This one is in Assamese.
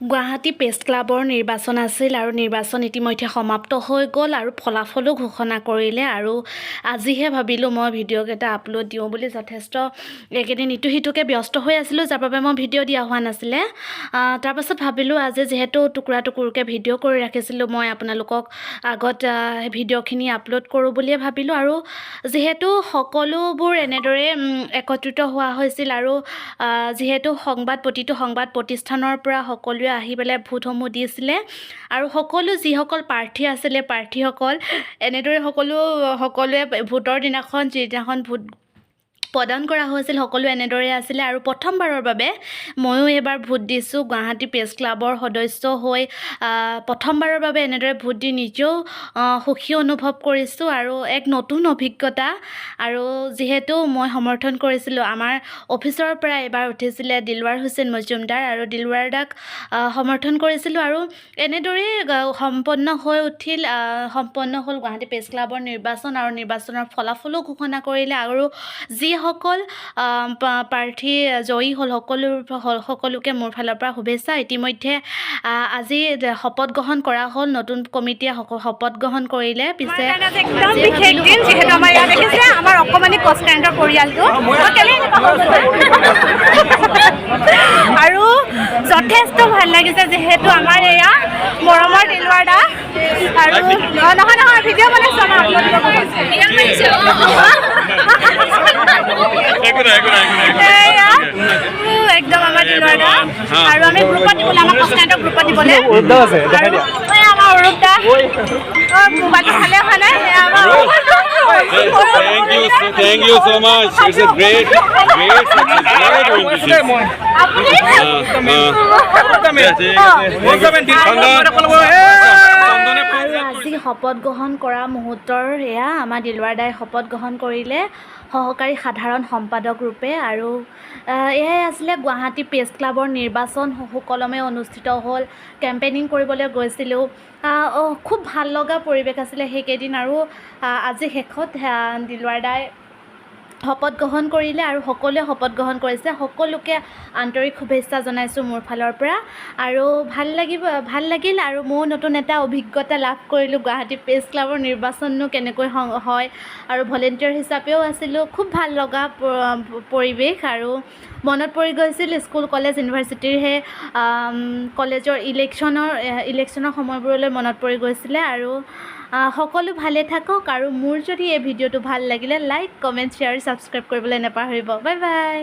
গুৱাহাটী প্ৰেছ ক্লাবৰ নিৰ্বাচন আছিল আৰু নিৰ্বাচন ইতিমধ্যে সমাপ্ত হৈ গ'ল আৰু ফলাফলো ঘোষণা কৰিলে আৰু আজিহে ভাবিলোঁ মই ভিডিঅ'কেইটা আপলোড দিওঁ বুলি। যথেষ্ট এইকেইদিন ইটো সিটোকে ব্যস্ত হৈ আছিলোঁ, যাৰ বাবে মই ভিডিঅ' দিয়া হোৱা নাছিলে। তাৰপাছত ভাবিলোঁ আজি যিহেতু টুকুৰা টুকুৰকৈ ভিডিঅ' কৰি ৰাখিছিলোঁ, মই আপোনালোকক আগত ভিডিঅ'খিনি আপলোড কৰোঁ বুলিয়ে ভাবিলোঁ। আৰু যিহেতু সকলোবোৰ এনেদৰে একত্ৰিত হোৱা হৈছিল আৰু যিহেতু প্ৰতিটো সংবাদ প্ৰতিষ্ঠানৰ পৰা সকলোৱে আহি পেলাই ভোটসমূহ দিছিলে আৰু যিসকল প্ৰাৰ্থী আছিলে প্ৰাৰ্থীসকল এনেদৰে সকলোৱে ভোটৰ দিনাখন যিদিনাখন ভোট প্ৰদান কৰা হৈছিল সকলো এনেদৰে আছিলে। আৰু প্ৰথমবাৰৰ বাবে ময়ো এইবাৰ ভোট দিছোঁ গুৱাহাটী প্ৰেছ ক্লাবৰ সদস্য হৈ। প্ৰথমবাৰৰ বাবে এনেদৰে ভোট দি নিজেও সুখী অনুভৱ কৰিছোঁ আৰু এক নতুন অভিজ্ঞতা। আৰু যিহেতু মই সমৰ্থন কৰিছিলোঁ, আমাৰ অফিচৰ পৰা এবাৰ উঠিছিলে দিলৱাৰ হুছেইন মজুমদাৰ আৰু দিলৱাৰ দাক সমৰ্থন কৰিছিলোঁ আৰু এনেদৰেই সম্পন্ন হ'ল গুৱাহাটী প্ৰেছ ক্লাবৰ নিৰ্বাচন আৰু নিৰ্বাচনৰ ফলাফলো ঘোষণা কৰিলে। আৰু যিসকল প্ৰাৰ্থী জয়ী হ'ল সকলোকে মোৰ ফালৰ পৰা শুভেচ্ছা। ইতিমধ্যে আজি শপত গ্ৰহণ কৰা হ'ল, নতুন কমিটিয়ে শপত গ্ৰহণ কৰিলে। পিছে একদম বিশেষ দিন, যিহেতু আমাৰ ইয়াত দেখিছে আমাৰ অকণমানি কষ্টেণ্টৰ পৰিয়ালটো আৰু যথেষ্ট ভাল লাগিছে, যিহেতু আমাৰ এয়া মৰমৰ দিলৱাৰ দা আৰু নহয় ভিডিঅ' বনাইছোঁ আমাৰ আপলোড একদম আমাৰ দিলৱাৰ দা আৰু আমি গ্ৰুপত দিবলৈ আমাৰ কষ্টেণ্টৰ গ্ৰুপত দিবলৈ আমাৰ অৰূপ দা মোবাইলটো ভালে অহা নাই। Thank you so much. It's a great আজি শপত গ্ৰহণ কৰা মুহূৰ্তৰ এয়া আমাৰ দিলৱাৰ দাই শপত গ্ৰহণ কৰিলে সহকাৰী সাধাৰণ সম্পাদক ৰূপে। আৰু এয়াই আছিলে গুৱাহাটী প্ৰেছ ক্লাবৰ নিৰ্বাচন সুকলমে অনুষ্ঠিত হ'ল। কেম্পেইনিং কৰিবলৈ গৈছিলোঁ, খুব ভাল লগা পৰিৱেশ আছিলে সেইকেইদিন। আৰু আজি শেষত দিলৱাৰ দাই শপত গ্ৰহণ কৰিলে আৰু সকলোৱে শপত গ্ৰহণ কৰিছে। সকলোকে আন্তৰিক শুভেচ্ছা জনাইছোঁ মোৰ ফালৰ পৰা। আৰু ভাল লাগিল আৰু ময়ো নতুন এটা অভিজ্ঞতা লাভ কৰিলোঁ। গুৱাহাটী প্ৰেছ ক্লাবৰ নিৰ্বাচননো কেনেকৈ হয় আৰু ভলেণ্টিয়াৰ হিচাপেও আছিলোঁ। খুব ভাল লগা পৰিৱেশ আৰু মনত পৰি গৈছিল স্কুল কলেজ ইউনিভাৰ্চিটিৰ কলেজৰ ইলেকশ্যনৰ সময়বোৰলৈ মনত পৰি গৈছিলে। আৰু সকলো ভালে থাকক আৰু মোৰ যদি এই ভিডিঅ'টো ভাল লাগিলে লাইক কমেণ্ট শ্বেয়াৰ ছাবস্ক্ৰাইব কৰিবলৈ নাপাহৰিব। Bye bye.